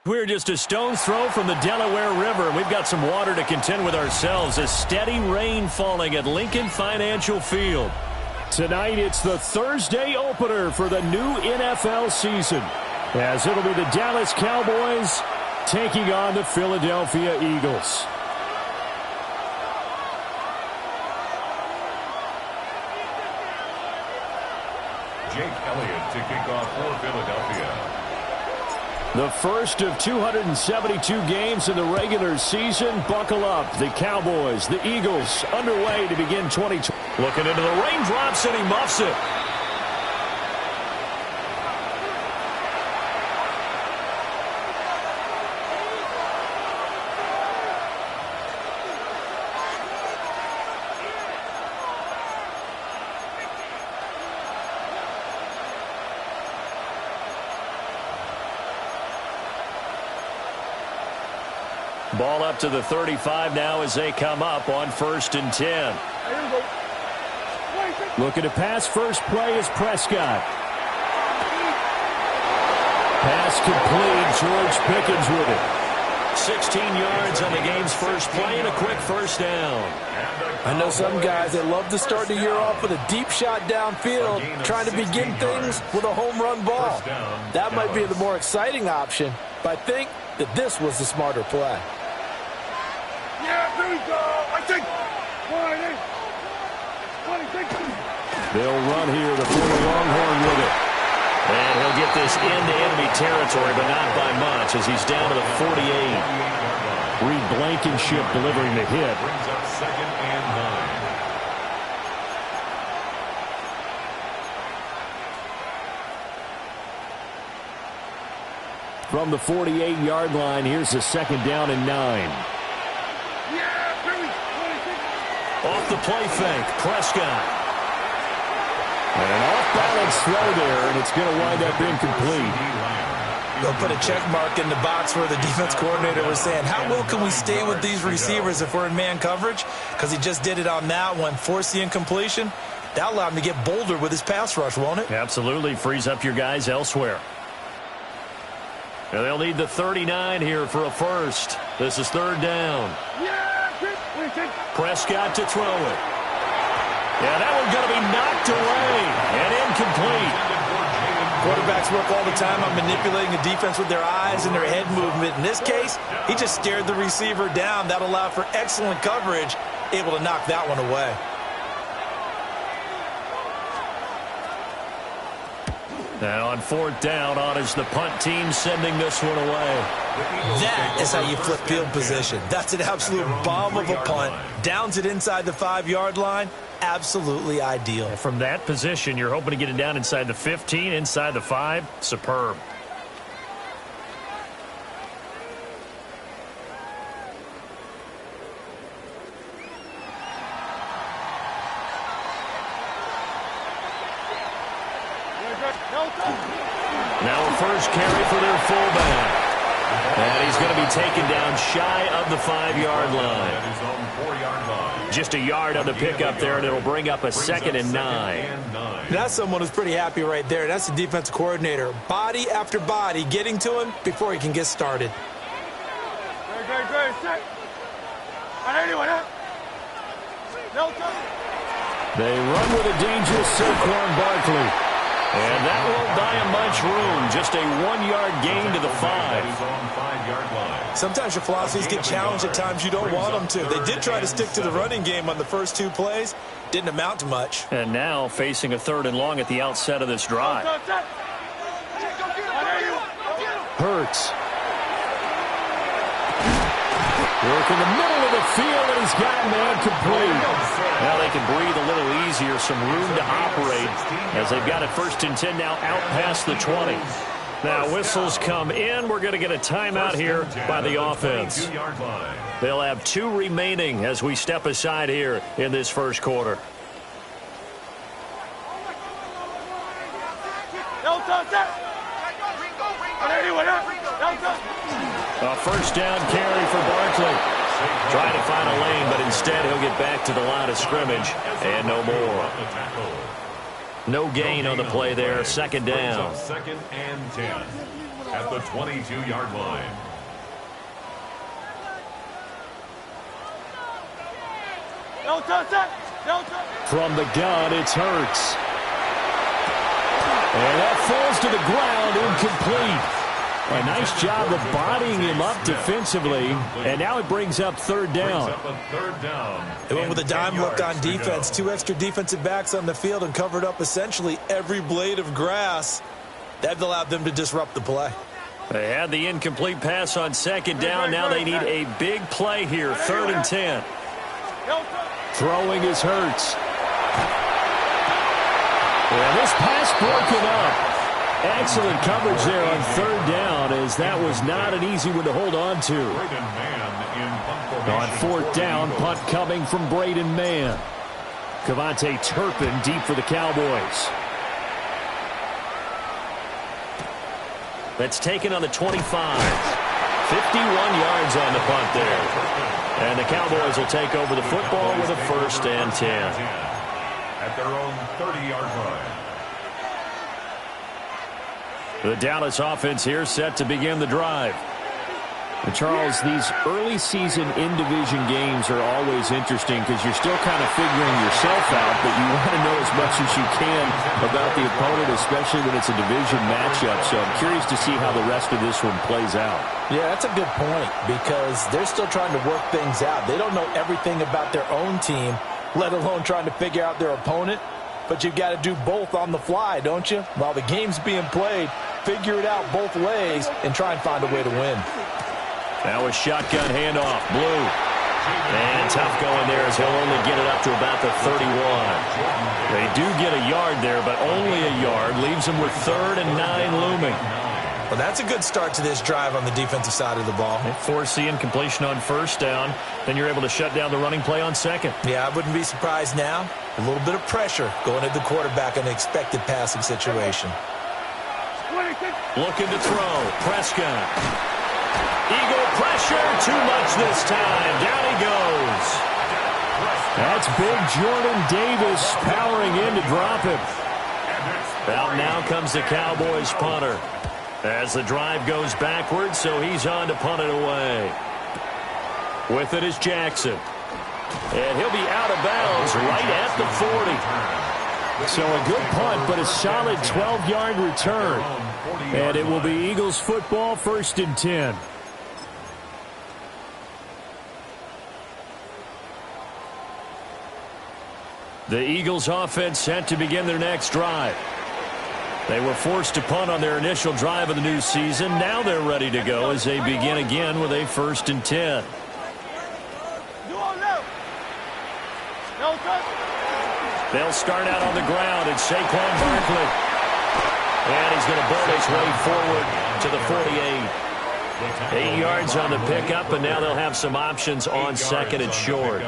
We're just a stone's throw from the Delaware River. We've got some water to contend with ourselves. A steady rain falling at Lincoln Financial Field. Tonight, it's the Thursday opener for the new NFL season, as it'll be the Dallas Cowboys taking on the Philadelphia Eagles. Jake Elliott to kick off for Philadelphia. The first of 272 games in the regular season. Buckle up. The Cowboys, the Eagles, underway to begin 2020. Looking into the raindrops, and he muffs it. Ball up to the 35 now as they come up on 1st and 10. Looking to pass. First play is Prescott. Pass complete. George Pickens with it. 16 yards on the game's first play and a quick first down. I know some guys that love to start the year off with a deep shot downfield, trying to begin things with a home run ball. That might be the more exciting option, but I think that this was the smarter play. Yeah, there we go. I think 20. They'll run here, the former Longhorn with it. And he'll get this into enemy territory, but not by much, as he's down to the 48. Reed Blankenship delivering the hit. Brings up 2nd and 9. From the 48-yard line, here's a 2nd down and 9. Off the play fake, Prescott. And an off-balance throw there, and it's going to wind up incomplete. They'll put a check mark in the box where the defense coordinator was saying, how well can we stay with these receivers if we're in man coverage? Because he just did it on that one, forced the incompletion. That allowed him to get bolder with his pass rush, won't it? Absolutely, frees up your guys elsewhere. And they'll need the 39 here for a first. This is 3rd down. Prescott to throw it. Yeah, that one's going to be knocked away and incomplete. Quarterbacks work all the time on manipulating the defense with their eyes and their head movement. In this case, he just stared the receiver down. That allowed for excellent coverage, able to knock that one away. Now on 4th down, on is the punt team sending this one away. That is how you flip field position. That's an absolute bomb of a punt. Downs it inside the 5-yard line. Absolutely ideal. From that position, you're hoping to get it down inside the 15, inside the 5. Superb. Now a first carry for their fullback. And he's going to be taken down shy of the 5-yard line. Just a yard on the pickup there, and it'll bring up a 2nd and 9. That's someone who's pretty happy right there. That's the defensive coordinator. Body after body getting to him before he can get started. They run with a dangerous Saquon Barkley. And that won't buy him much room. Just a 1-yard gain to the 5. Sometimes your philosophies get challenged at times you don't want them to. They did try to stick to the running game on the first 2 plays. Didn't amount to much. And now facing a 3rd and long at the outset of this drive. Hurts. Work in the middle of the field, and he's got a man complete. Now they can breathe a little easier, some room to operate as they've got it 1st and 10 now out past the 20. Now whistles come in. We're going to get a timeout here by the offense. They'll have 2 remaining as we step aside here in this first quarter. A first down carry for Barkley. Trying to find a lane, but instead he'll get back to the line of scrimmage and no more. No gain on the play there. Second down. Second and 10 at the 22-yard line. From the gun, it's Hurts. And that falls to the ground, incomplete. A nice job of bodying him up defensively, and now it brings up third down. They went with a dime look on defense. 2 extra defensive backs on the field and covered up essentially every blade of grass. That allowed them to disrupt the play. They had the incomplete pass on second down. Now they need a big play here, third and 10. Throwing is Hurts. And this pass broken up. Excellent coverage there on third down, as that was not an easy one to hold on to. On fourth down, punt coming from Braden Mann. Cavante Turpin deep for the Cowboys. That's taken on the 25. 51 yards on the punt there. And the Cowboys will take over the football with a first and 10. At their own 30-yard line. The Dallas offense here set to begin the drive. And Charles, these early season in-division games are always interesting because you're still kind of figuring yourself out, but you want to know as much as you can about the opponent, especially when it's a division matchup. So I'm curious to see how the rest of this one plays out. Yeah, that's a good point because they're still trying to work things out. They don't know everything about their own team, let alone trying to figure out their opponent. But you've got to do both on the fly, don't you? While the game's being played, figure it out both ways and try and find a way to win. That was shotgun handoff. Blue. And tough going there as he'll only get it up to about the 31. They do get a yard there, but only a yard. Leaves them with third and 9 looming. Well, that's a good start to this drive on the defensive side of the ball. They force the incompletion on first down. Then you're able to shut down the running play on second. Yeah, I wouldn't be surprised now. A little bit of pressure going at the quarterback in an expected passing situation. Looking to throw. Prescott. Eagle pressure. Too much this time. Down he goes. That's big Jordan Davis powering in to drop him. Out now comes the Cowboys punter. As the drive goes backwards, so he's on to punt it away. With it is Jackson. And he'll be out of bounds right at the 40. So a good punt, but a solid 12-yard return. And it will be Eagles football, first and 10. The Eagles offense set to begin their next drive. They were forced to punt on their initial drive of the new season. Now they're ready to go as they begin again with a first and 10. They'll start out on the ground. It's Saquon Barkley. And he's going to bolt his way forward to the 48. 8 yards on the pickup, and now they'll have some options on second and short.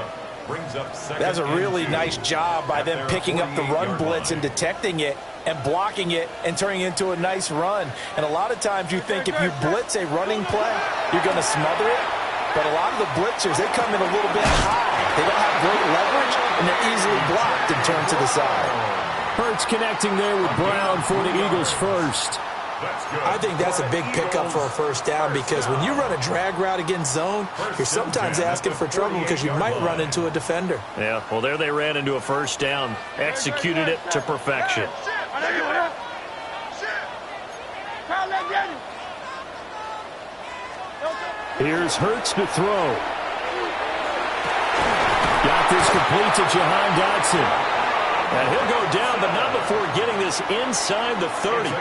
That's a really nice job by them picking up the run blitz and detecting it and blocking it and turning it into a nice run. And a lot of times you think if you blitz a running play, you're going to smother it. But a lot of the blitzers, they come in a little bit high. They don't have great leverage, and they're easily blocked and turned to the side. Hurts connecting there with Brown for the Eagles first. I think that's a big pickup for a first down because when you run a drag route against zone, you're sometimes asking for trouble because you might run into a defender. Yeah, well, there they ran into a first down. Executed it to perfection. Here's Hurts to throw. Got this complete to Jahan Dotson. And he'll go down, but not before getting this inside the 30.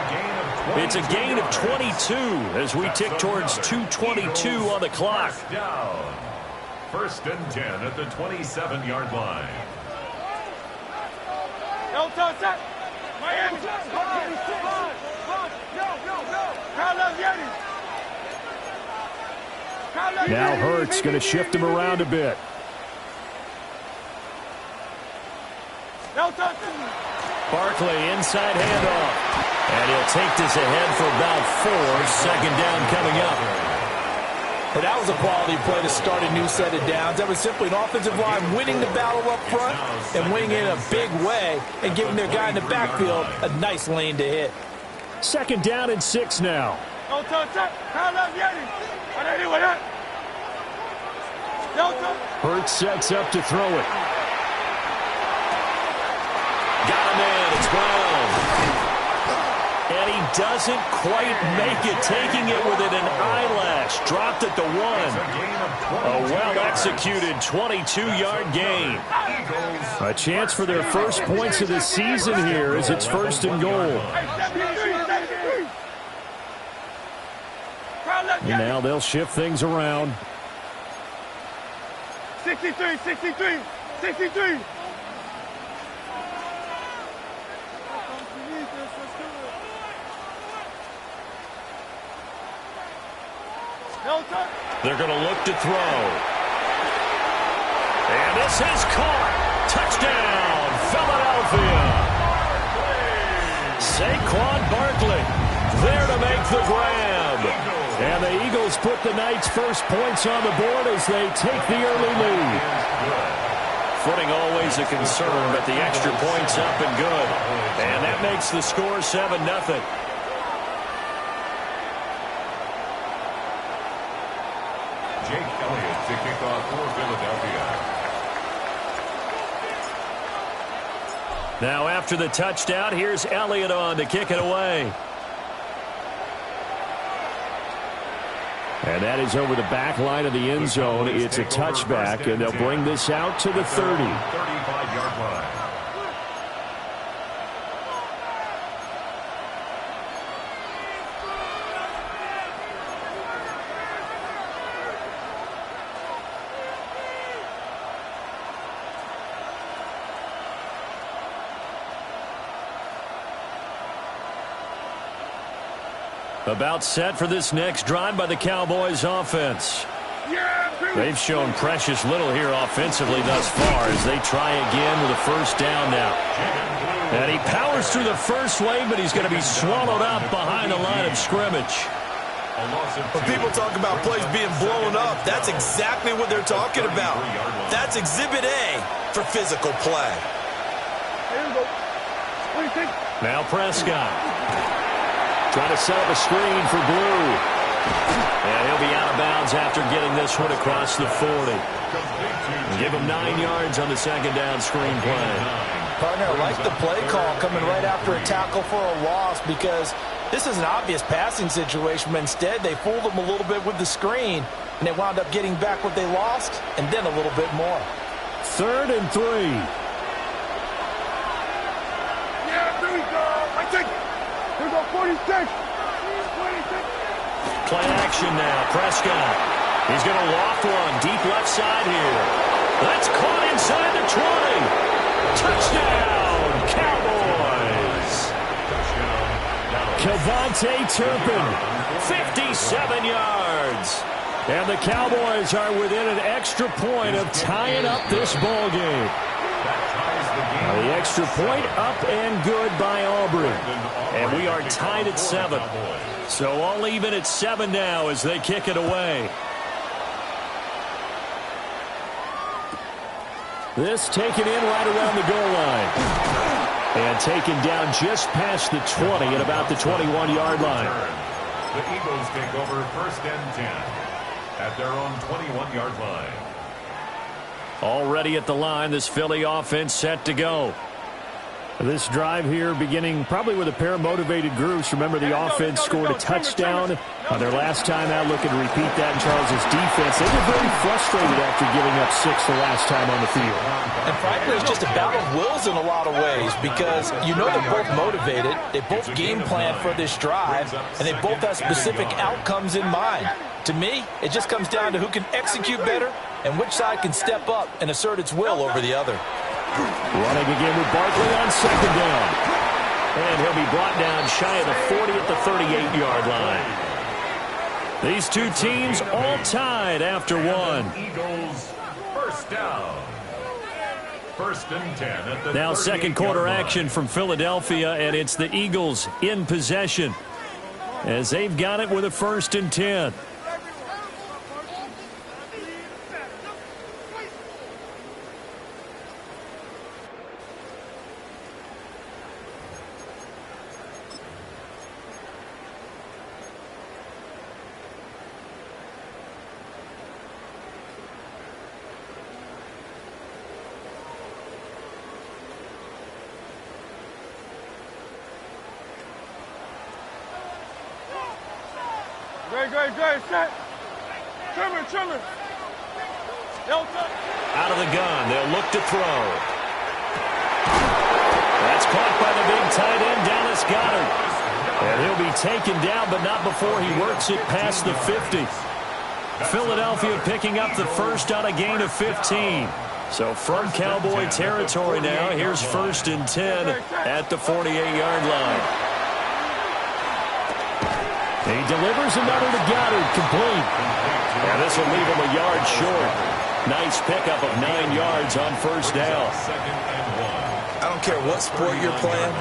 It's a gain of 22 as we tick towards 2:22 on the clock. First and 10 at the 27-yard line. Now Hurts going to shift him around a bit. Barkley inside handoff. And he'll take this ahead for about 4. Second down coming up. And that was a quality play to start a new set of downs. That was simply an offensive line winning the battle up front and winning it in a big way and giving their guy in the backfield a nice lane to hit. 2nd down and 6 now. Hurts sets up to throw it. Got him in. It's Brown. And he doesn't quite make it, taking it within an eyelash. Dropped at the 1. A well-executed 22-yard gain. A chance for their first points of the season here as it's 1st and goal. And now they'll shift things around. 63, 63, 63. They're going to look to throw. And this is caught. Touchdown, Philadelphia. Saquon Barkley there to make the grab. And the Eagles put the Knights' first points on the board as they take the early lead. Footing always a concern, but the extra point's up and good. And that makes the score 7-0. Jake Elliott to kick off for Philadelphia. Now after the touchdown, here's Elliott on to kick it away. And that is over the back line of the end zone. It's a touchback, and they'll bring this out to the 30. 35-yard line. About set for this next drive by the Cowboys offense. They've shown precious little here offensively thus far as they try again with a 1st down now. And he powers through the first wave, but he's going to be swallowed up behind the line of scrimmage. When people talk about plays being blown up, that's exactly what they're talking about. That's Exhibit A for physical play. Now Prescott. Trying to set up a screen for Blue. And he'll be out of bounds after getting this one across the 40. Give him 9 yards on the 2nd down screen play. Partner, I like the play call coming right after a tackle for a loss because this is an obvious passing situation, but instead they fooled them a little bit with the screen, and they wound up getting back what they lost and then a little bit more. 3rd and 3. Yeah, there we go. I take it. Here we go, 46. 46. Play action now. Prescott. He's going to loft one. Deep left side here. That's caught inside the 20. Touchdown, Cowboys. Kevontae Turpin, 57 yards. And the Cowboys are within an extra point of tying up this ball game. The extra point up and good by Aubrey. And we are tied at 7. So all even at 7 now as they kick it away. This taken in right around the goal line. And taken down just past the 20 at about the 21-yard line. The Eagles take over 1st and 10 at their own 21-yard line. Already at the line, this Philly offense set to go. This drive here beginning probably with a pair of motivated groups. Remember, the offense scored a touchdown on their last time out. Looking to repeat that in Charles's defense. They were very frustrated after giving up 6 the last time on the field. And frankly, it's just a battle of wills in a lot of ways because you know they're both motivated. They both game plan for this drive, and they both have specific outcomes in mind. To me, it just comes down to who can execute better and which side can step up and assert its will over the other. Running again with Barkley on 2nd down. And he'll be brought down shy of the 40 at the 38-yard line. These two teams all tied after 1. Eagles 1st down. 1st and 10 at the now 2nd quarter action from Philadelphia, and it's the Eagles in possession as they've got it with a 1st and 10. Great, set. Trimmer. Out of the gun, they'll look to throw. That's caught by the big tight end, Dallas Goedert. And he'll be taken down, but not before he works it past the 50. Philadelphia picking up the first on a gain of 15. So from Cowboy territory now, here's 1st and 10 at the 48-yard line. He delivers another to Goedert, complete. And this will leave him a yard short. Nice pickup of 9 yards on 1st down. I don't care what sport you're playing.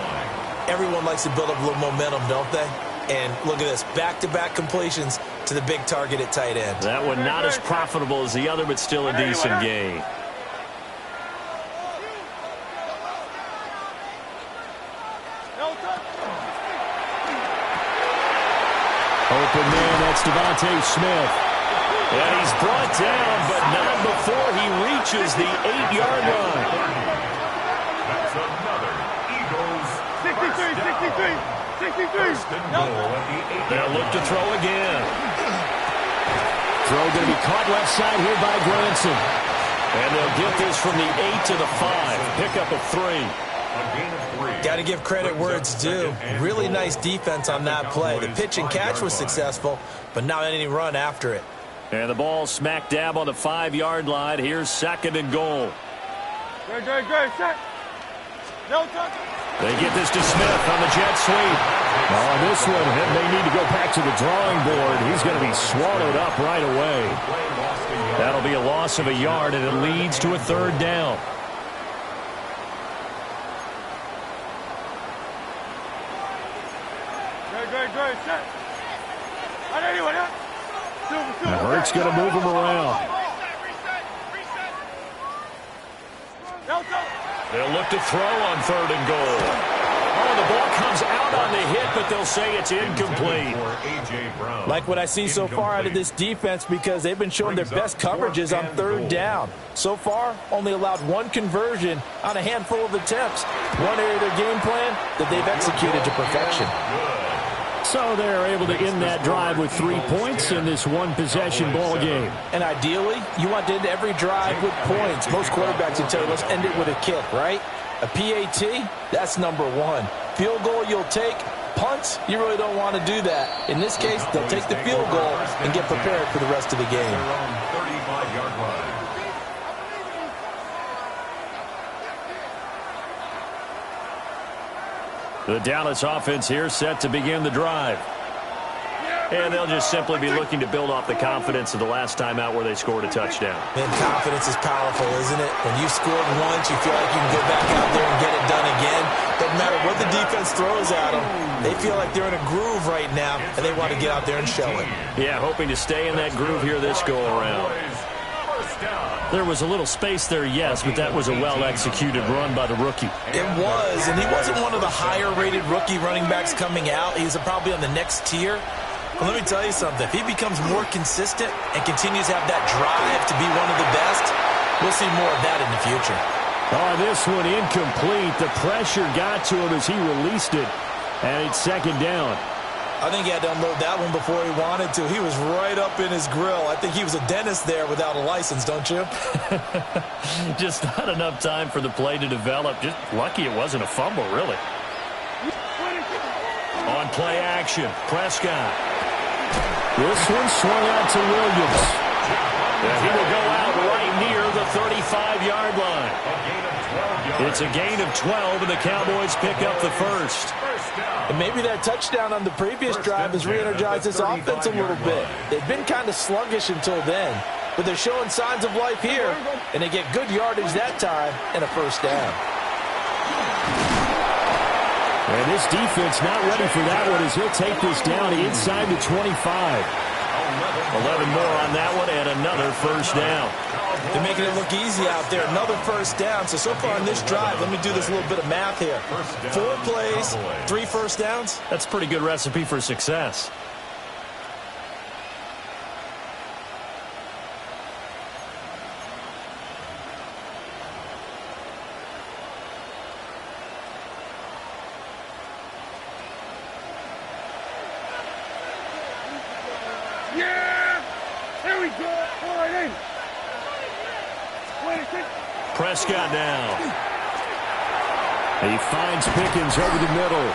Everyone likes to build up a little momentum, don't they? And look at this, back-to-back completions to the big target at tight end. That one not as profitable as the other, but still a decent gain. Open man, that's Devontae Smith. And he's brought down, but not before he reaches the 8-yard line. That's another Eagles 63. They'll look to throw again. Throw going to be caught left side here by Granson. And they'll get this from the 8 to the 5. Pickup of 3. Got to give credit where it's due. Really nice defense on that play. The pitch and catch was successful, but not any run after it. And the ball smack dab on the 5-yard line. Here's 2nd and goal. Great, set. They get this to Smith on the jet sweep. On this one, and they need to go back to the drawing board. He's going to be swallowed up right away. That'll be a loss of a yard, and it leads to a 3rd down. Great, set. And Hurts going to move him around. They'll look to throw on 3rd and goal. Oh, the ball comes out on the hit, but they'll say it's incomplete. Like what I see so far out of this defense, because they've been showing their best coverages on 3rd down. So far, only allowed 1 conversion on a handful of attempts. One area of their game plan that they've executed to perfection. So they're able to end that drive with 3 points in this one-possession ball game. And ideally, you want to end every drive with points. Most quarterbacks would tell you, let's end it with a kick, right? A PAT, that's number 1. Field goal you'll take. Punts, you really don't want to do that. In this case, they'll take the field goal and get prepared for the rest of the game. 35-yard line. The Dallas offense here set to begin the drive. And they'll just simply be looking to build off the confidence of the last time out where they scored a touchdown. Man, confidence is powerful, isn't it? When you've scored once, you feel like you can go back out there and get it done again. Doesn't matter what the defense throws at them. They feel like they're in a groove right now, and they want to get out there and show it. Yeah, hoping to stay in that groove here this go-around. There was a little space there, yes, but that was a well-executed run by the rookie. It was, and he wasn't one of the higher-rated rookie running backs coming out. He's probably on the next tier. But let me tell you something. If he becomes more consistent and continues to have that drive to be one of the best, we'll see more of that in the future. Oh, this one incomplete. The pressure got to him as he released it, and it's 2nd down. I think he had to unload that one before he wanted to. He was right up in his grill. I think he was a dentist there without a license, don't you? Just not enough time for the play to develop. Just lucky it wasn't a fumble, really. On play action, Prescott. This one swung out to Williams. And he will go out right near the 35-yard line. It's a gain of 12, and the Cowboys pick up the first. And maybe that touchdown on the previous drive has re-energized this offense a little bit. They've been kind of sluggish until then, but they're showing signs of life here, and they get good yardage that time and a 1st down. And this defense not ready for that one as he'll take this down inside the 25. 11 more on that one and another 1st down. They're making it look easy out there. Another 1st down. So far on this drive, let me do this little bit of math here. 4 plays, 3 1st downs. That's a pretty good recipe for success. Yeah! There we go. All right, in. 26. Prescott now. He finds Pickens over the middle.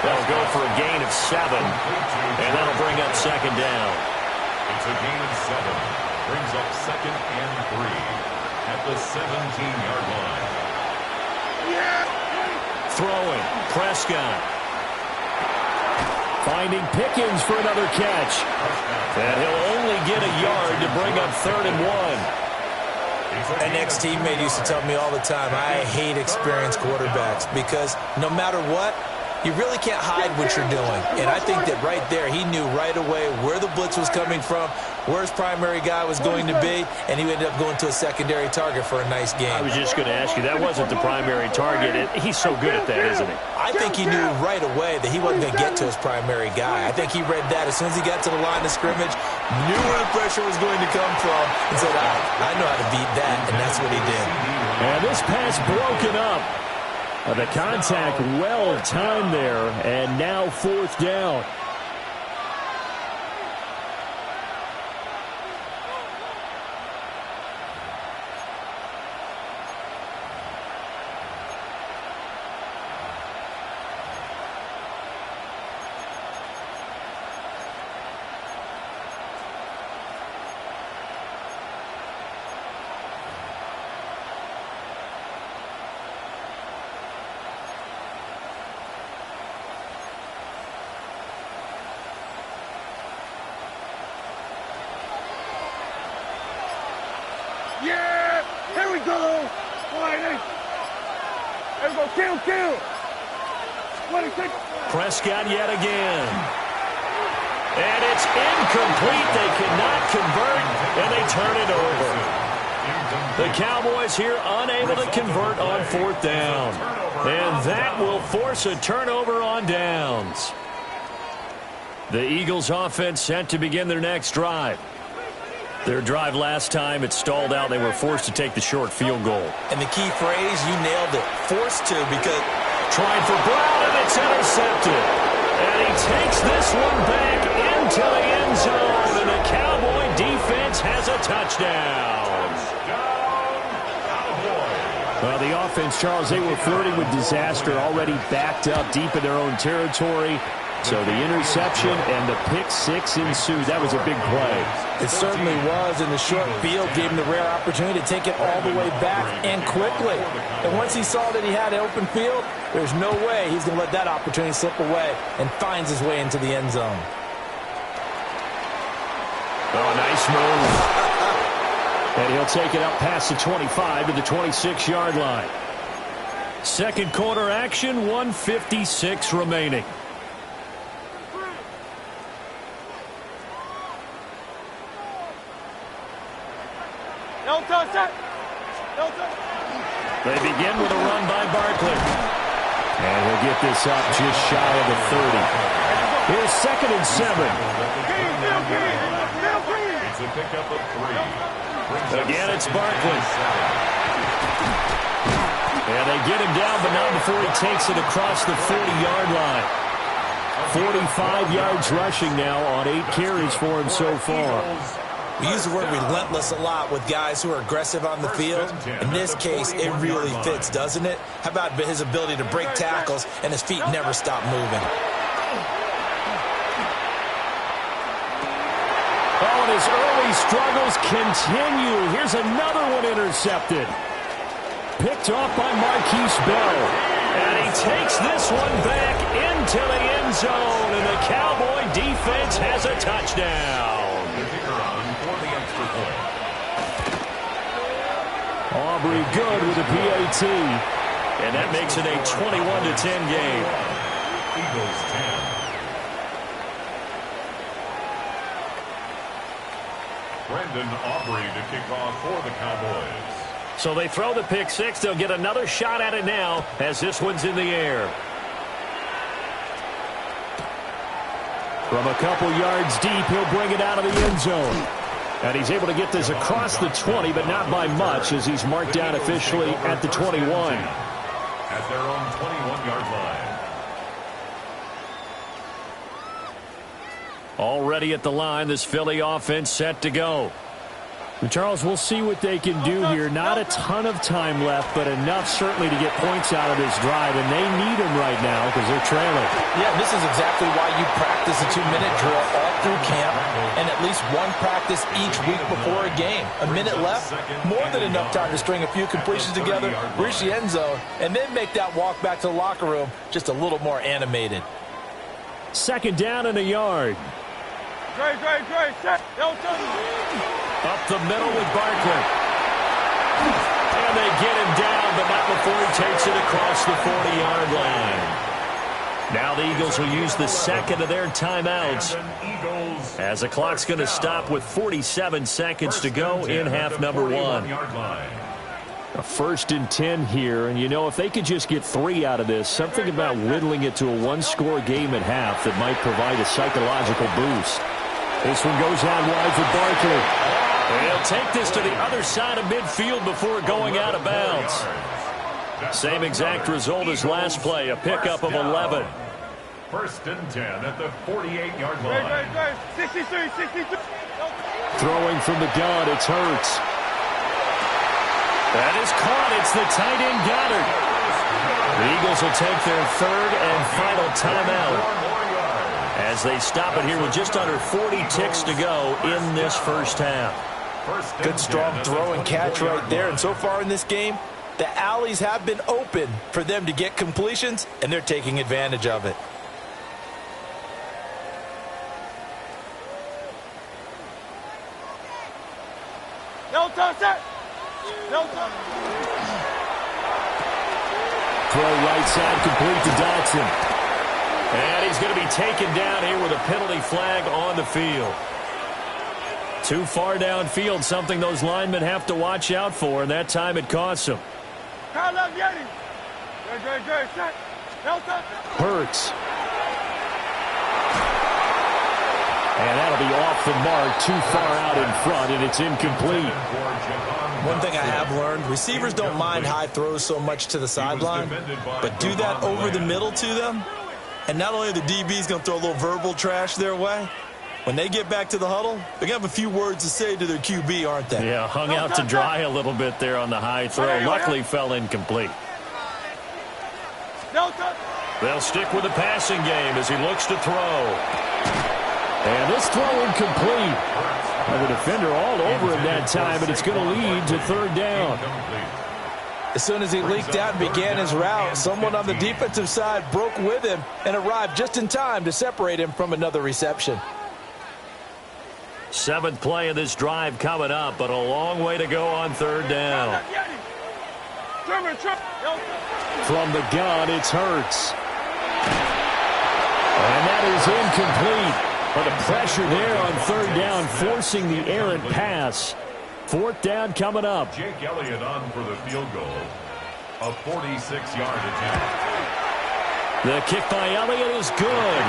They'll go for a gain of 7, and that'll bring up second down. It's a gain of 7. Brings up 2nd and 3 at the 17-yard line. Yeah! Throwing. Prescott. Finding Pickens for another catch. And he'll only get a yard to bring up 3rd and 1. An ex-teammate used to tell me all the time, I hate experienced quarterbacks because no matter what, you really can't hide what you're doing. And I think that right there, he knew right away where the blitz was coming from, where his primary guy was going to be, and he ended up going to a secondary target for a nice game. I was just going to ask you, that wasn't the primary target. He's so good at that, isn't he? I think he knew right away that he wasn't going to get to his primary guy. I think he read that as soon as he got to the line of scrimmage, knew where the pressure was going to come from, and said, I know how to beat that, and that's what he did. And this pass broken up. The contact well timed there, and now 4th down. Yeah! Here we go! All right, in. There we go. Kill! 26. Prescott yet again. And it's incomplete. They cannot convert, and they turn it over. The Cowboys here unable to convert on 4th down. And that will force a turnover on downs. The Eagles offense set to begin their next drive. Their drive last time, it stalled out. They were forced to take the short field goal. And the key phrase, you nailed it, forced to, because trying for Brown, and it's intercepted. And he takes this one back into the end zone, and the Cowboy defense has a touchdown. Well, the offense, Charles, they were flirting with disaster, already backed up deep in their own territory. So the interception and the pick 6 ensued. That was a big play. It certainly was, and the short field gave him the rare opportunity to take it all the way back and quickly. And once he saw that he had an open field, there's no way he's going to let that opportunity slip away, and finds his way into the end zone. Oh, nice move. And he'll take it up past the 25 to the 26-yard line. Second quarter action, 1:56 remaining. Don't touch it! Don't touch it! They begin with a run by Barkley. And he'll get this up just shy of the 30. Here's 2nd and 7. It's a pickup of 3. Again, it's Barkley. And they get him down, but not before he takes it across the 40-yard line. 45 yards rushing now on 8 carries for him so far. We use the word relentless a lot with guys who are aggressive on the field. In this case, it really fits, doesn't it? How about his ability to break tackles and his feet never stop moving? Oh, and his early struggles continue. Here's another one intercepted. Picked off by Marquise Bell. And he takes this one back into the end zone, and the Cowboy defense has a touchdown. Aubrey good with a PAT. And that makes it a 21-10 game. Eagles 10. Brendan Aubrey to kick off for the Cowboys. So they throw the pick 6. They'll get another shot at it now as this one's in the air. From a couple yards deep, he'll bring it out of the end zone. And he's able to get this across the 20, but not by much, as he's marked down officially at the 21. At their own 21-yard line. Already at the line, this Philly offense set to go. Charles, we'll see what they can do here. Not a ton of time left, but enough certainly to get points out of this drive, and they need them right now because they're trailing. Yeah, this is exactly why you practice a 2-minute drill all through camp and at least one practice each week before a game. A minute left, more than enough time to string a few completions together, reach the end zone, and then make that walk back to the locker room just a little more animated. Second down and a yard. Dre, set. Up the middle with Barkley. And they get him down, but not before he takes it across the 40-yard line. Now the Eagles will use the second of their timeouts as the clock's going to stop with 47 seconds to go in half number 1. A 1st and 10 here, and you know, if they could just get 3 out of this, something about whittling it to a one-score game at half that might provide a psychological boost. This one goes out wide for Barkley. He'll take this to the other side of midfield before going out of bounds. Same exact result as last play, a pickup of 11. 1st and 10 at the 48-yard line. 63. Throwing from the gun, it's Hurts. That is caught. It's the tight end Goddard. The Eagles will take their 3rd and final timeout as they stop it here with just under 40 ticks to go in this first half. Good strong throw and catch right there. And so far in this game, the alleys have been open for them to get completions, and they're taking advantage of it. Throw right side complete to Dotson. And he's going to be taken down here with a penalty flag on the field. Too far downfield, something those linemen have to watch out for, and that time it costs them. Hurts. And that'll be off the mark, too far out in front, and it's incomplete. One thing I have learned, receivers don't mind high throws so much to the sideline, but do that over the middle to them, and not only are the DBs going to throw a little verbal trash their way, when they get back to the huddle, they're going to have a few words to say to their QB, aren't they? Yeah, hung out to dry a little bit there on the high throw. Luckily fell incomplete. They'll stick with the passing game as he looks to throw. And this throw incomplete. And the defender all over him that time, and it's going to lead to 3rd down. As soon as he leaked out and began his route, someone on the defensive side broke with him and arrived just in time to separate him from another reception. 7th play of this drive coming up, but a long way to go on 3rd down. From the gun, it's Hurts. And that is incomplete. But the pressure there on 3rd down, forcing the errant pass. 4th down coming up. Jake Elliott on for the field goal. A 46-yard attempt. The kick by Elliott is good.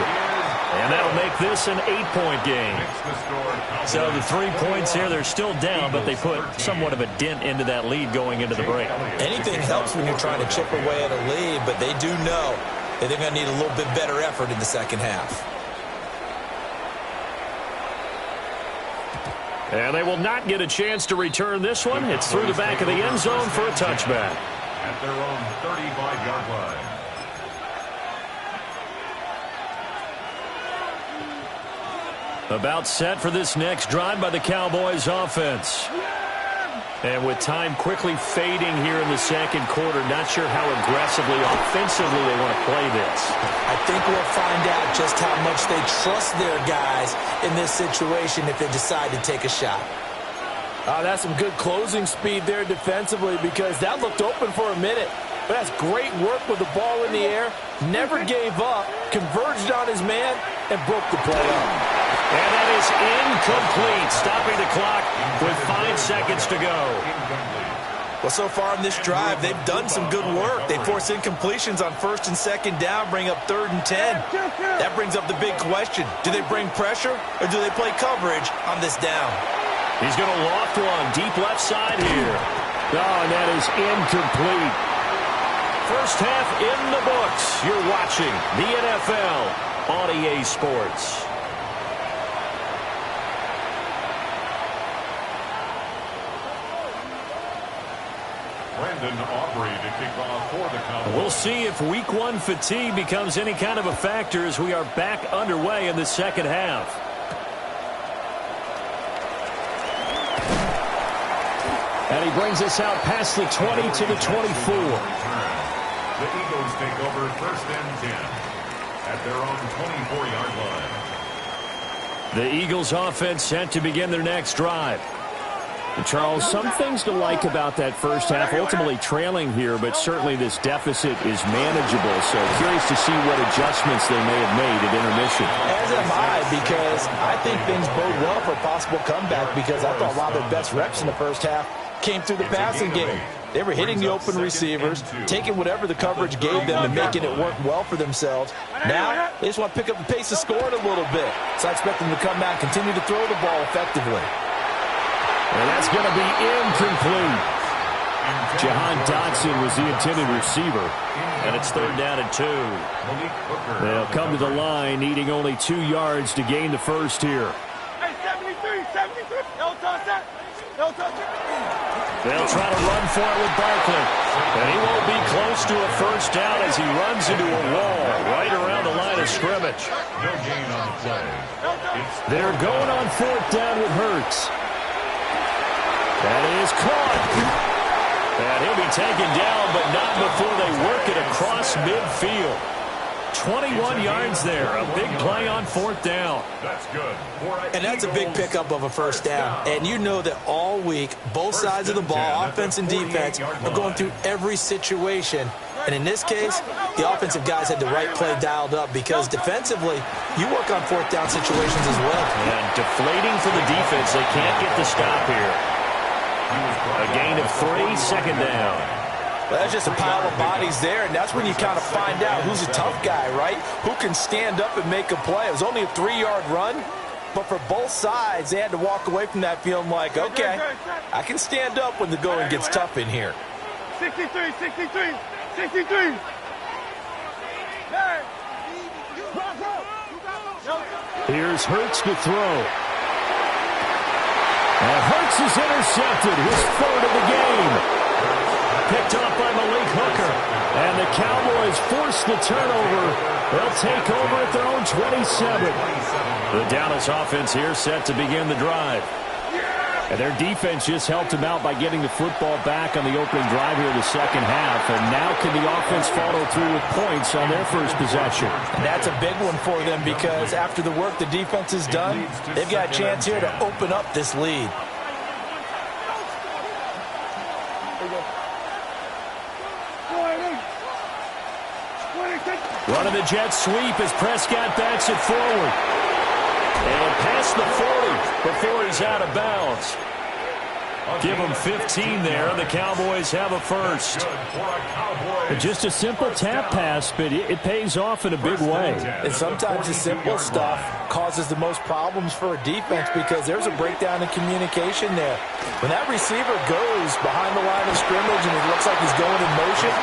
And that'll make this an 8-point game. So the 3 points here, they're still down, but they put somewhat of a dent into that lead going into the break. Anything helps when you're trying to chip away at a lead, but they do know that they're going to need a little bit better effort in the second half. And they will not get a chance to return this one. It's through the back of the end zone for a touchback. At their own 35-yard line. About set for this next drive by the Cowboys offense. And with time quickly fading here in the second quarter, not sure how aggressively, offensively they want to play this. I think we'll find out just how much they trust their guys in this situation if they decide to take a shot. That's some good closing speed there defensively because that looked open for a minute. But that's great work with the ball in the air. Never gave up, converged on his man, and broke the play up. And that is incomplete, stopping the clock with 5 seconds to go. Well, so far in this drive, they've done some good work. They force incompletions on 1st and 2nd down, bring up 3rd and 10. That brings up the big question. Do they bring pressure or do they play coverage on this down? He's going to loft one deep left side here. Oh, and that is incomplete. First half in the books. You're watching the NFL on EA Sports. Brandon Aubrey to kick off for the Cowboys. We'll see if week one fatigue becomes any kind of a factor as we are back underway in the second half. And he brings us out past the 20 to the 24. The Eagles take over 1st and 10 at their own 24-yard line. The Eagles offense set to begin their next drive. And Charles, some things to like about that first half, ultimately trailing here, but certainly this deficit is manageable. So curious to see what adjustments they may have made at intermission. As am I, because I think things bode well for a possible comeback, because I thought a lot of their best reps in the first half came through the passing game. They were hitting the open receivers, taking whatever the coverage gave them and making it work well for themselves. Now, they just want to pick up the pace of scoring a little bit. So I expect them to come out and continue to throw the ball effectively. And that's going to be incomplete. Jahan Dotson was the intended receiver. And it's 3rd down and 2. They'll come to the line, needing only 2 yards to gain the first here. Hey, 73. No touch that. No touch it. They'll try to run for it with Barkley. And he won't be close to a first down as he runs into a wall right around the line of scrimmage. No gain on the play. They're going on 4th down with Hurts. That is caught. And he'll be taken down, but not before they work it across midfield. 21 yards there. A big play on 4th down. That's good. And that's a big pickup of a first down. And you know that all week, both sides of the ball, offense and defense, are going through every situation. And in this case, the offensive guys had the right play dialed up, because defensively, you work on 4th down situations as well. And deflating for the defense. They can't get the stop here. A gain of 3, 2nd down. Well, that's just a pile of bodies there, and that's when you kind of find out who's a tough guy, right? Who can stand up and make a play. It was only a 3-yard run, but for both sides, they had to walk away from that feeling like, okay, I can stand up when the going gets tough in here. 63. Here's Hurts to throw. And Hurts is intercepted, his 3rd of the game. Picked off by Malik Hooker. And the Cowboys force the turnover. They'll take over at their own 27. The Dallas offense here set to begin the drive. And their defense just helped them out by getting the football back on the opening drive here in the second half. And now can the offense follow through with points on their first possession? And that's a big one for them, because after the work the defense has done, they've got a chance here to open up this lead. Running the jet sweep as Prescott backs it forward. And past the 40 before he's out of bounds. Give them 15 there. The Cowboys have a first. Just a simple tap pass, but it pays off in a big way. And sometimes the simple stuff causes the most problems for a defense, because there's a breakdown in communication there. When that receiver goes behind the line of scrimmage and it looks like he's going in motion,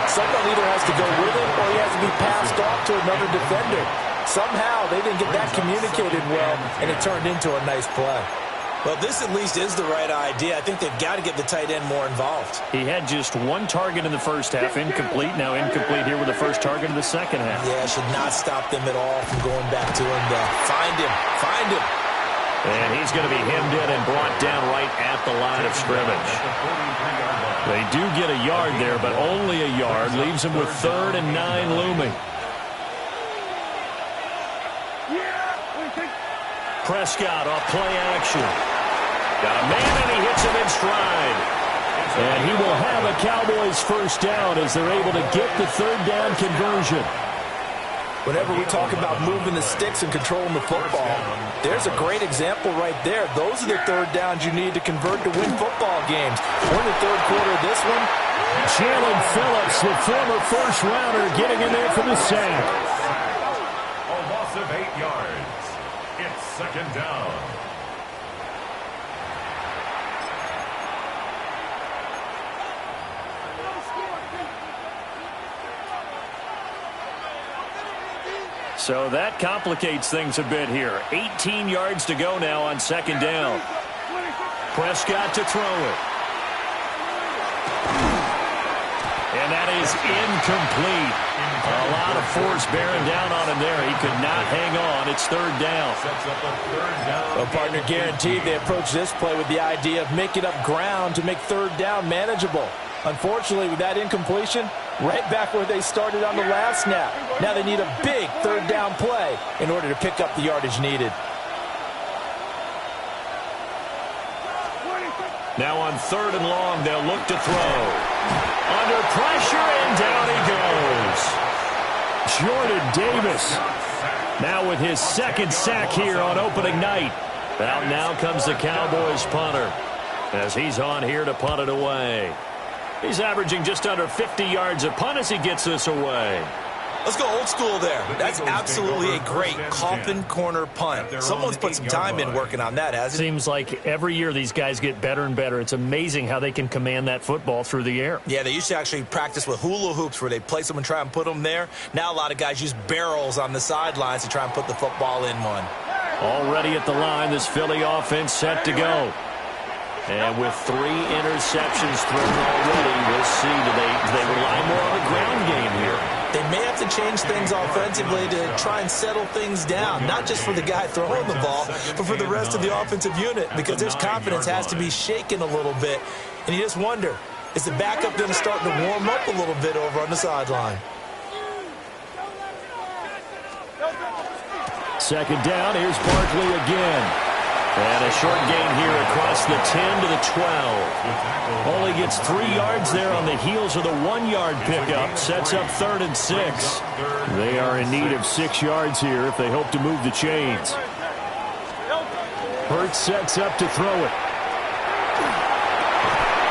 someone either has to go with him or he has to be passed off to another defender. Somehow they didn't get that communicated well, and it turned into a nice play. Well, this at least is the right idea. I think they've got to get the tight end more involved. He had just 1 target in the first half, incomplete. Now incomplete here with the first target in the second half. Yeah, should not stop them at all from going back to him. Find him. And he's going to be hemmed in and brought down right at the line of scrimmage. They do get a yard there, but only a yard. Leaves them with 3rd and 9 looming. Prescott off play action. Got a man, and he hits him in stride. And he will have a Cowboys first down as they're able to get the 3rd down conversion. Whenever we talk about moving the sticks and controlling the football, there's a great example right there. Those are the 3rd downs you need to convert to win football games. We're in the 3rd quarter of this one. Jalen Phillips, the former first-rounder, getting in there for the sack. A loss of 8 yards. It's 2nd down. So that complicates things a bit here. 18 yards to go now on 2nd down. Prescott to throw it. And that is incomplete. A lot of force bearing down on him there. He could not hang on. It's third down. Well, partner, guaranteed they approach this play with the idea of making up ground to make third down manageable. Unfortunately, with that incompletion, right back where they started on the last snap. Now they need a big third down play in order to pick up the yardage needed. Now on third and long, they'll look to throw. Under pressure, and down he goes. Jordan Davis now with his second sack here on opening night. Out now comes the Cowboys punter as he's on here to punt it away. He's averaging just under 50 yards a punt as he gets this away. Let's go old school there. That's absolutely a great coffin corner punt. Someone's put some time in working on that, hasn't it? Seems like every year these guys get better and better. It's amazing how they can command that football through the air. Yeah, they used to actually practice with hula hoops where they place them and try and put them there. Now a lot of guys use barrels on the sidelines to try and put the football in one. Already at the line, this Philly offense set to go. And with 3 interceptions thrown already, we'll see. Do they rely more on the ground game here? They may have to change things offensively to try and settle things down, not just for the guy throwing the ball, but for the rest of the offensive unit, because their confidence has to be shaken a little bit. And you just wonder, is the backup going to start to warm up a little bit over on the sideline? Second down, here's Barkley again. And a short gain here across the 10 to the 12. Only gets 3 yards there on the heels of the 1-yard pickup. Sets up 3rd and 6. They are in need of 6 yards here if they hope to move the chains. Hurts sets up to throw it.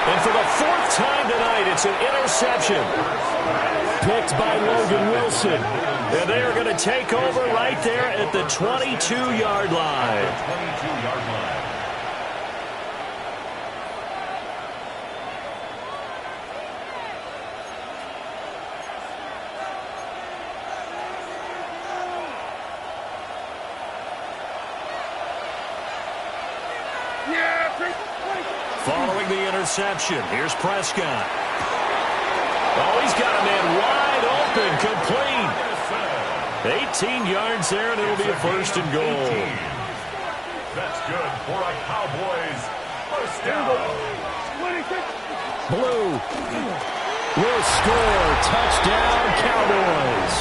And for the 4th time tonight, it's an interception. Picked by Logan Wilson. And they are going to take over right there at the 22-yard line. Following the interception, here's Prescott. Oh, he's got a man wide open, complete. 18 yards there, and it'll be a 1st and goal. That's good for a Cowboys first down. Blue will score. Touchdown, Cowboys.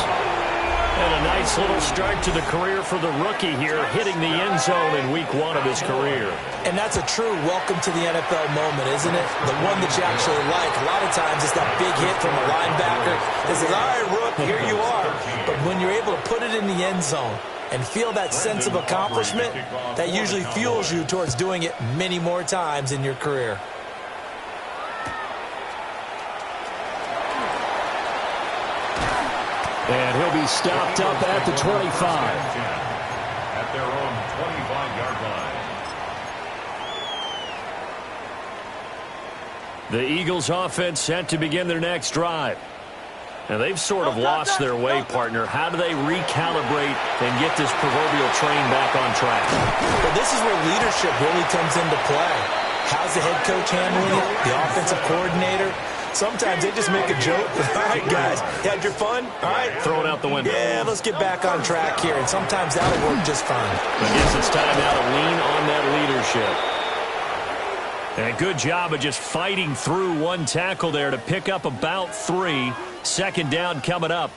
And a nice little start to the career for the rookie here, hitting the end zone in week 1 of his career. And that's a true welcome to the NFL moment, isn't it? The one that you actually like. A lot of times it's that big hit from a linebacker that says, all right, Rook, here you are. But when you're able to put it in the end zone and feel that sense of accomplishment, that usually fuels you towards doing it many more times in your career. And he'll be stopped up at the 25. At their own 25-yard line. The Eagles offense set to begin their next drive. And they've sort of lost their way, partner. How do they recalibrate and get this proverbial train back on track? Well, this is where leadership really comes into play. How's the head coach handling it? The offensive coordinator? Sometimes they just make a joke. All right, guys, you had your fun? All right. Throw it out the window. Yeah, let's get back on track here. And sometimes that'll work just fine. I guess it's time now to lean on that leadership. And a good job of just fighting through one tackle there to pick up about 3. 2nd down coming up.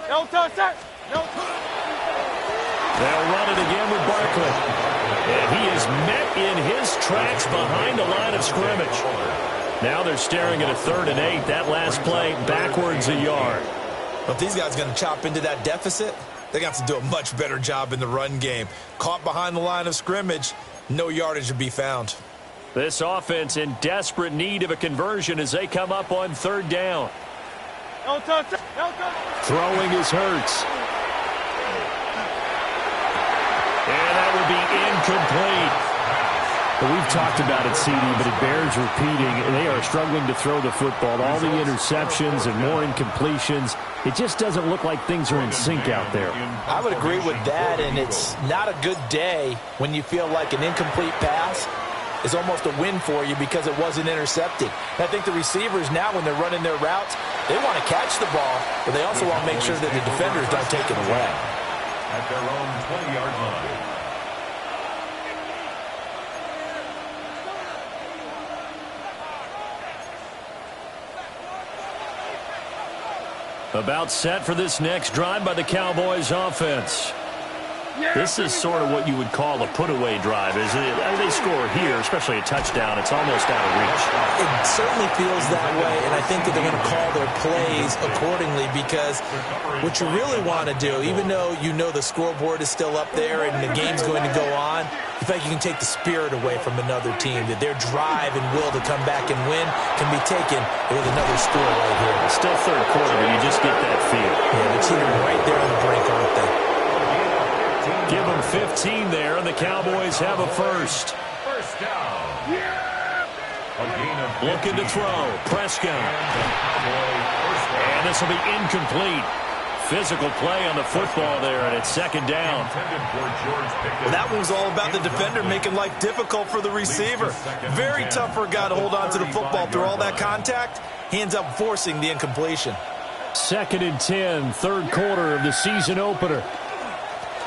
No touch, sir. No touch. They'll run it again with Barkley. And he is met in his tracks behind the line of scrimmage. Now they're staring at a 3rd and 8. That last play backwards a yard. But these guys are going to chop into that deficit. They're going to have to do a much better job in the run game. Caught behind the line of scrimmage, no yardage to be found. This offense in desperate need of a conversion as they come up on 3rd down. No touch, no touch. Throwing is Hurts. And that would be incomplete. Well, we've talked about it, CD, but it bears repeating. They are struggling to throw the football. All the interceptions and more incompletions. It just doesn't look like things are in sync out there. I would agree with that, and it's not a good day when you feel like an incomplete pass is almost a win for you because it wasn't intercepted. And I think the receivers now, when they're running their routes, they want to catch the ball, but they also want to make sure that the defenders don't take it away. At their own 20-yard line. About set for this next drive by the Cowboys offense. This is sort of what you would call a put-away drive, isn't it? As they score here, especially a touchdown, it's almost out of reach. It certainly feels that way, and I think that they're going to call their plays accordingly because what you really want to do, even though you know the scoreboard is still up there and the game's going to go on, you think you can take the spirit away from another team, that their drive and will to come back and win can be taken with another score right here. It's still third quarter, but you just get that feel. Yeah, the team right there on the brink, aren't they? Give them 15 there, and the Cowboys have a first. First down. Looking to throw. Prescott. And this will be incomplete. Physical play on the football there, and it's second down. Well, that one was all about the defender making life difficult for the receiver. Very tough for a guy to hold on to the football through all that contact. He ends up forcing the incompletion. 2nd and 10, third quarter of the season opener.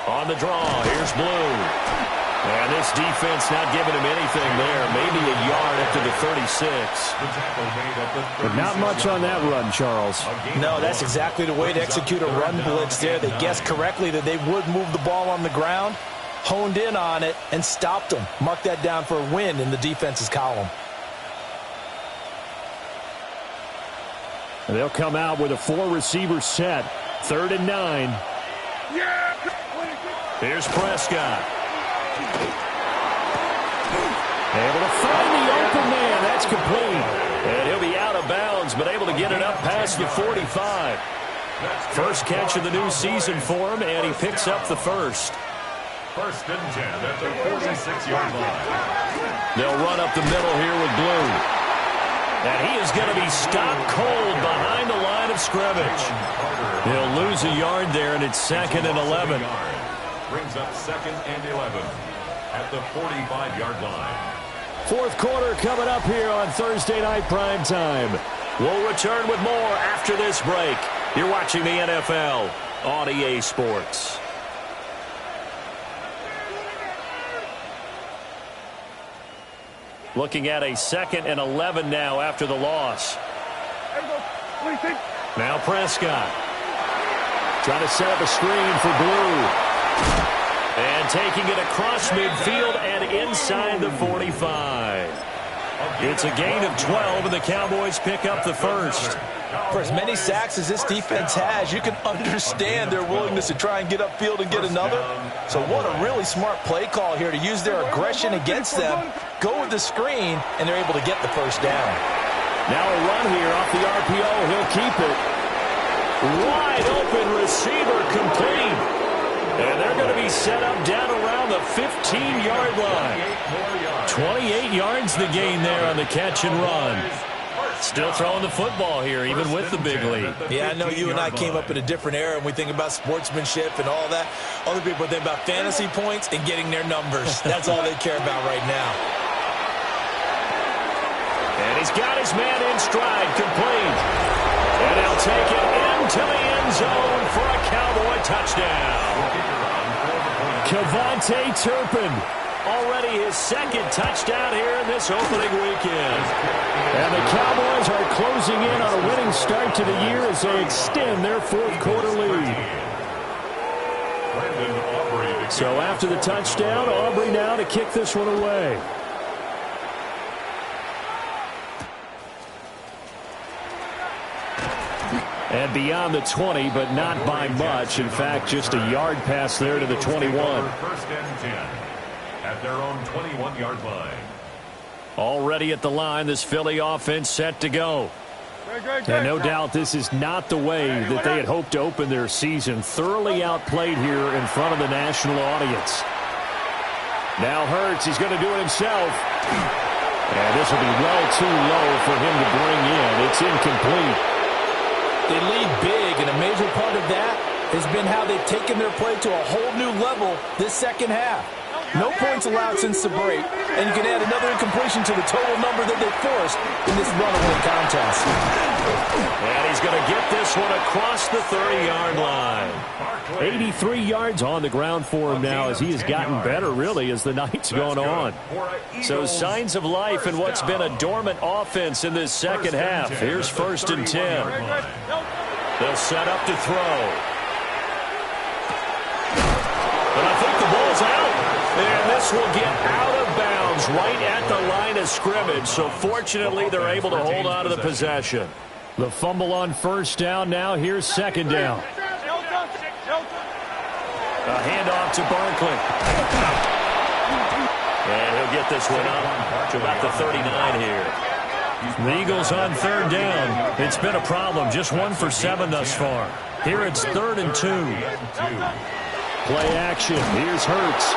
On the draw, here's Blue. And this defense not giving him anything there. Maybe a yard up to the 36. But not much on that run, Charles. No, that's exactly the way to execute a run blitz there. They guessed correctly that they would move the ball on the ground, honed in on it, and stopped them. Mark that down for a win in the defense's column. And they'll come out with a 4-receiver set. 3rd and 9. Here's Prescott. Able to find the open man. That's complete. And he'll be out of bounds, but able to get it up past the 45. First catch of the new season for him, and he picks up the first. 1st and 10 at the 46-yard line. They'll run up the middle here with Blue. And he is going to be stopped cold behind the line of scrimmage. He'll lose a yard there, and it's 2nd and 11. Brings up 2nd and 11 at the 45-yard line. Fourth quarter coming up here on Thursday Night Prime Time. We'll return with more after this break. You're watching the NFL on EA Sports. Looking at a 2nd and 11 now after the loss. Now Prescott. Trying to set up a screen for Blue. And taking it across midfield and inside the 45. It's a gain of 12, and the Cowboys pick up the first. For as many sacks as this defense has, you can understand their willingness to try and get upfield and get another. So what a really smart play call here to use their aggression against them, go with the screen, and they're able to get the first down. Now a run here off the RPO. He'll keep it. Wide open receiver complete. And they're going to be set up down around the 15-yard line. 28 yards the gain there on the catch and run. Still throwing the football here, even with the big lead. Yeah, I know you and I came up in a different era, and we think about sportsmanship and all that. Other people think about fantasy points and getting their numbers. That's all they care about right now. And he's got his man in stride, complete. And he'll take it into the end zone for a Cowboy touchdown. Kevontae Turpin, already his 2nd touchdown here in this opening weekend. And the Cowboys are closing in on a winning start to the year as they extend their 4th quarter lead. So after the touchdown, Aubrey now to kick this one away. And beyond the 20, but not by much. In fact, just a yard pass there to the 21. 1st and 10 at their own 21-yard line. Already at the line, this Philly offense set to go. And no doubt this is not the way that they had hoped to open their season. Thoroughly outplayed here in front of the national audience. Now Hurts, he's going to do it himself. And this will be well too low for him to bring in. It's incomplete. They lead big, and a major part of that has been how they've taken their play to a whole new level this second half. No points allowed since the break, and you can add another incompletion to the total number that they forced in this runaway contest. And he's going to get this one across the 30-yard line. 83 yards on the ground for him now as he has gotten better, really, as the night's gone on. So signs of life in what's been a dormant offense in this second half. Here's 1st and 10. They'll set up to throw. But I think the ball's out. And this will get out of bounds right at the line of scrimmage. So fortunately, they're able to hold on to the possession. The fumble on 1st down. Now here's 2nd down. A handoff to Barkley. And he'll get this one up to about the 39 here. The Eagles on 3rd down. It's been a problem. Just 1 for 7 thus far. Here it's 3rd and 2. Play action. Here's Hurts.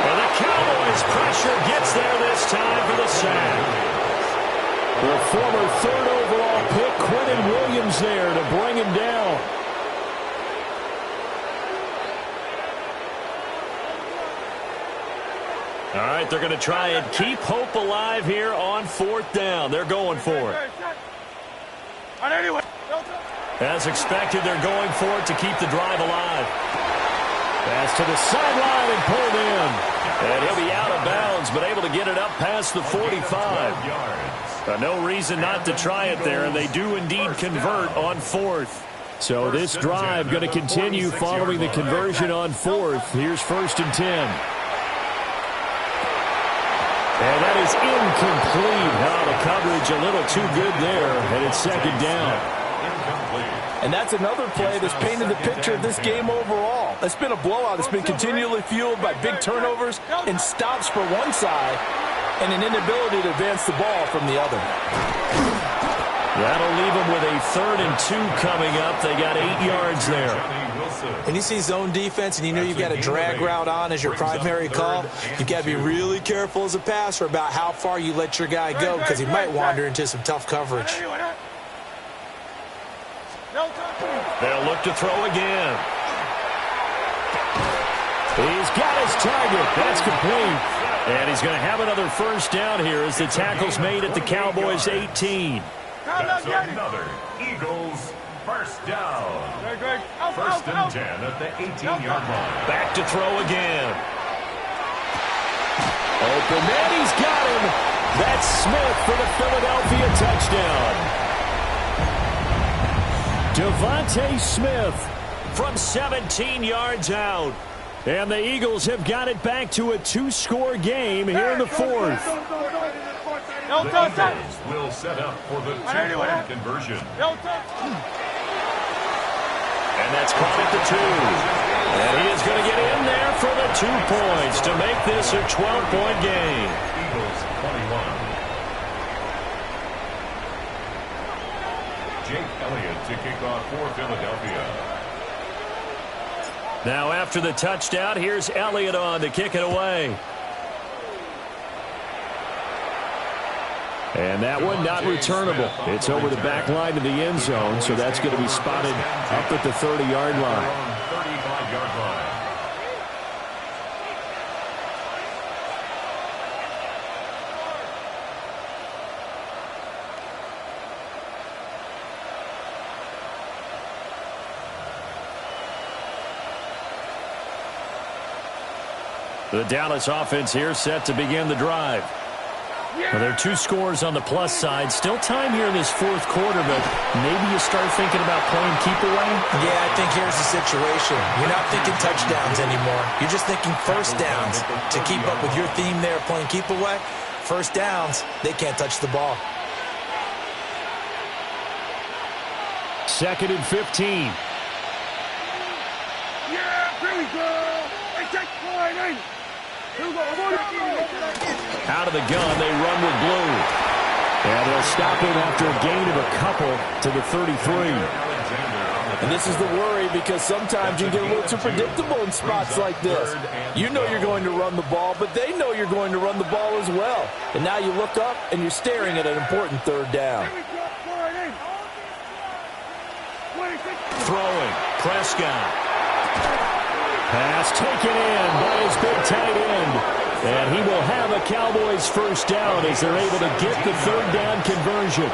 And the Cowboys pressure gets there this time for the sack. The former 3rd overall pick, Quentin Williams, there to bring him down. All right, they're going to try and keep hope alive here on 4th down. They're going for it. As expected, they're going for it to keep the drive alive. Pass to the sideline and pulled in. And he'll be out of bounds, but able to get it up past the 45. No reason not to try it there, and they do indeed convert on 4th. So this drive going to continue following the conversion on 4th. Here's 1st and 10. And that is incomplete. Now the coverage a little too good there, and it's 2nd down. And that's another play that's painted the picture of this game overall. It's been a blowout. It's been continually fueled by big turnovers and stops for one side and an inability to advance the ball from the other. That'll leave them with a 3rd and 2 coming up. They got 8 yards there. When you see zone defense and you know you've got a drag route on as your primary call, you've got to be really careful as a passer about how far you let your guy go because he might wander into some tough coverage. They'll look to throw again. He's got his target. That's complete. And he's going to have another 1st down here as the tackle's made at the Cowboys' 18. That's another Eagles 1st down. 1st and 10 at the 18-yard line. Back to throw again. Open man, he's got him. That's Smith for the Philadelphia touchdown. Devontae Smith from 17 yards out. And the Eagles have got it back to a 2-score game here in the 4th. The Eagles will set up for the 2-point conversion. And that's caught at the 2. And he is going to get in there for the 2 points to make this a 12-point game. Eagles 21. Jake Elliott to kick off for Philadelphia. Now after the touchdown, here's Elliott on to kick it away. And that one not returnable. It's over the back line of the end zone, so that's going to be spotted up at the 30-yard line. 35-yard line. The Dallas offense here set to begin the drive. Well, there are 2 scores on the plus side. Still time here in this 4th quarter, but maybe you start thinking about playing keep away? Yeah, I think here's the situation. You're not thinking touchdowns anymore. You're just thinking 1st downs. To keep up with your theme there, playing keep away, 1st downs, they can't touch the ball. 2nd and 15. Yeah, here we go. Hey, take line, hey. Out of the gun, they run with blue. And they'll stop him after a gain of a couple to the 33. And this is the worry because sometimes you get a little too predictable in spots like this. You know you're going to run the ball, but they know you're going to run the ball as well. And now you look up and you're staring at an important 3rd down. Throwing, Prescott. Pass taken in by his big tight end. And he will have a Cowboys first down as they're able to get the third down conversion.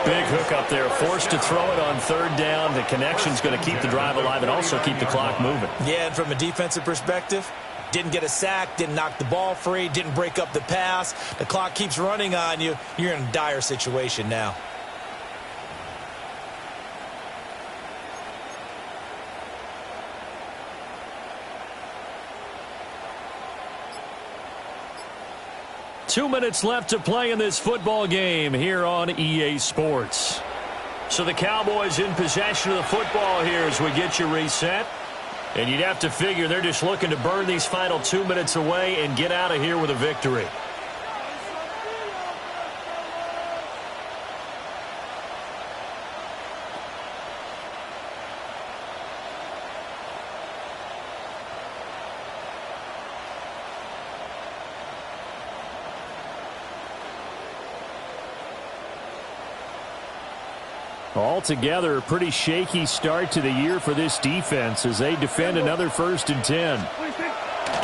Big hook up there, forced to throw it on third down. The connection's going to keep the drive alive and also keep the clock moving. Yeah, and from a defensive perspective, didn't get a sack, didn't knock the ball free, didn't break up the pass. The clock keeps running on you. You're in a dire situation now. Two minutes left to play in this football game here on EA Sports. So the Cowboys in possession of the football here as we get you reset. And you'd have to figure they're just looking to burn these final 2 minutes away and get out of here with a victory. Altogether, a pretty shaky start to the year for this defense as they defend another 1st and 10.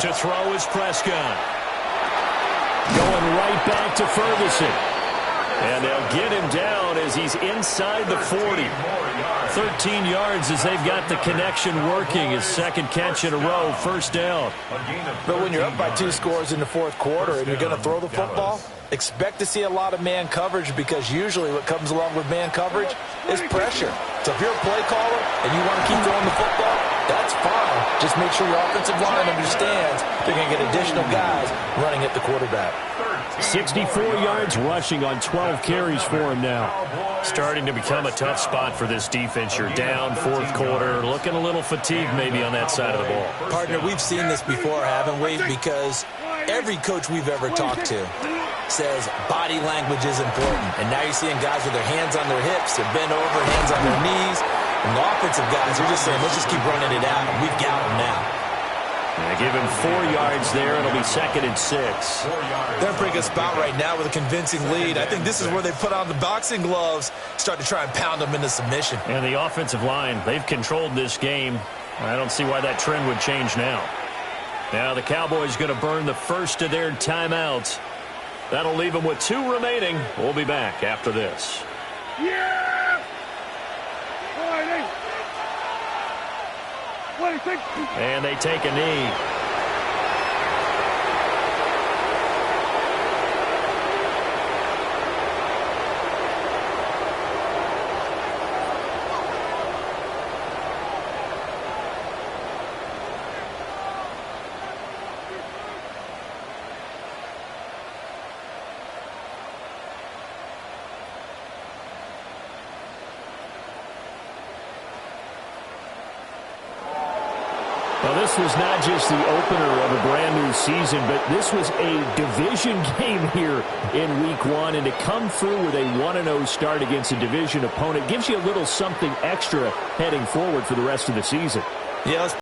To throw is Prescott. Going right back to Ferguson. And they'll get him down as he's inside the 40. 13 yards as they've got the connection working. His second catch in a row, first down. But when you're up by 2 scores in the fourth quarter and you're going to throw the football, expect to see a lot of man coverage because usually what comes along with man coverage is pressure. So if you're a play caller and you want to keep throwing the football, that's fine. Just make sure your offensive line understands they're going to get additional guys running at the quarterback. 64 yards rushing on 12 carries for him now. Starting to become a tough spot for this defense. You're down fourth quarter, looking a little fatigued maybe on that side of the ball. Partner, we've seen this before, haven't we? Because every coach we've ever talked to says body language is important. And now you're seeing guys with their hands on their hips, they're bent over, hands on their knees. And the offensive guys are just saying, let's just keep running it out. We've got them now. They give him 4 yards there. It'll be 2nd and 6. They're in a pretty good spot right now with a convincing lead. I think this is where they put on the boxing gloves, start to try and pound them into submission. And the offensive line, they've controlled this game. I don't see why that trend would change now. Now the Cowboys going to burn the first of their timeouts. That'll leave them with 2 remaining. We'll be back after this. Yeah! And they take a knee. Well, this was not just the opener of a brand-new season, but this was a division game here in Week 1. And to come through with a 1-0 start against a division opponent gives you a little something extra heading forward for the rest of the season. Yeah, let's